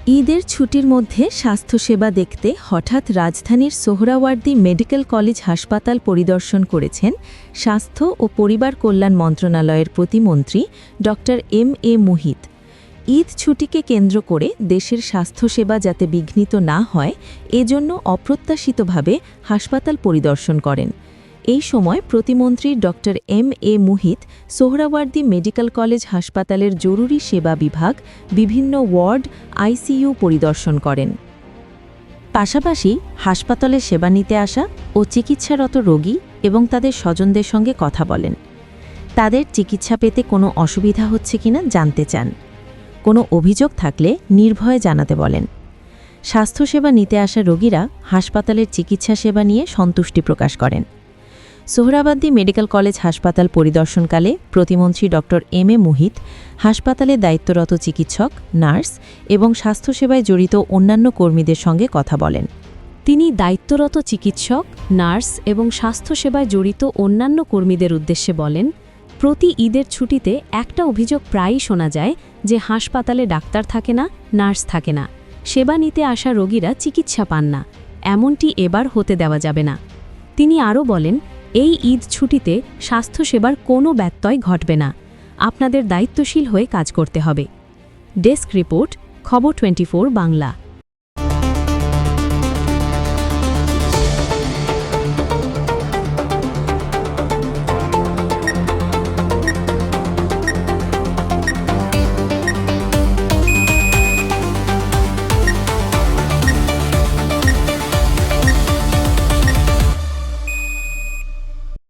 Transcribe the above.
ঈদের ছুটির মধ্যে স্বাস্থ্যসেবা দেখতে হঠাৎ রাজধানীর সোহরাওয়ার্দী মেডিকেল কলেজ হাসপাতাল পরিদর্শন করেছেন স্বাস্থ্য ও পরিবার কল্যাণ মন্ত্রণালয়ের প্রতিমন্ত্রী ড এম.এ. মুহিত। ঈদ ছুটিকে কেন্দ্র করে দেশের স্বাস্থ্যসেবা যাতে বিঘ্নিত না হয় এজন্য অপ্রত্যাশিতভাবে হাসপাতাল পরিদর্শন করেন। এই সময় প্রতিমন্ত্রী ড M A. Muhith Suhrawardy medical college হাসপাতালের জরুরি সেবা বিভাগ, বিভিন্ন ওয়ার্ড, আইসিইউ পরিদর্শন করেন। পাশাপাশি হাসপাতালে সেবা নিতে আসা ও চিকিৎসারত রোগী এবং তাদের স্বজনদের সঙ্গে কথা বলেন। তাদের চিকিৎসা পেতে কোনো অসুবিধা হচ্ছে কিনা জানতে চান। কোনো অভিযোগ থাকলে নির্ভয়ে জানাতে বলেন। স্বাস্থ্যসেবা নিতে আসা রোগীরা হাসপাতালের চিকিৎসা সেবা নিয়ে সন্তুষ্টি প্রকাশ করেন। সোহরাওয়ার্দী মেডিকেল কলেজ হাসপাতাল পরিদর্শনকালে প্রতিমন্ত্রী ড এম.এ. মুহিত হাসপাতালে দায়িত্বরত চিকিৎসক, নার্স এবং স্বাস্থ্যসেবায় জড়িত অন্যান্য কর্মীদের সঙ্গে কথা বলেন। তিনি দায়িত্বরত চিকিৎসক, নার্স এবং স্বাস্থ্যসেবায় জড়িত অন্যান্য কর্মীদের উদ্দেশ্যে বলেন, প্রতি ঈদের ছুটিতে একটা অভিযোগ প্রায়ই শোনা যায় যে হাসপাতালে ডাক্তার থাকে না, নার্স থাকে না, সেবা নিতে আসা রোগীরা চিকিৎসা পান না। এমনটি এবার হতে দেওয়া যাবে না। তিনি আরও বলেন, এই ঈদ ছুটিতে স্বাস্থ্যসেবার কোনো ব্যত্যয় ঘটবে না। আপনাদের দায়িত্বশীল হয়ে কাজ করতে হবে। ডেস্ক রিপোর্ট, খবর 24 বাংলা।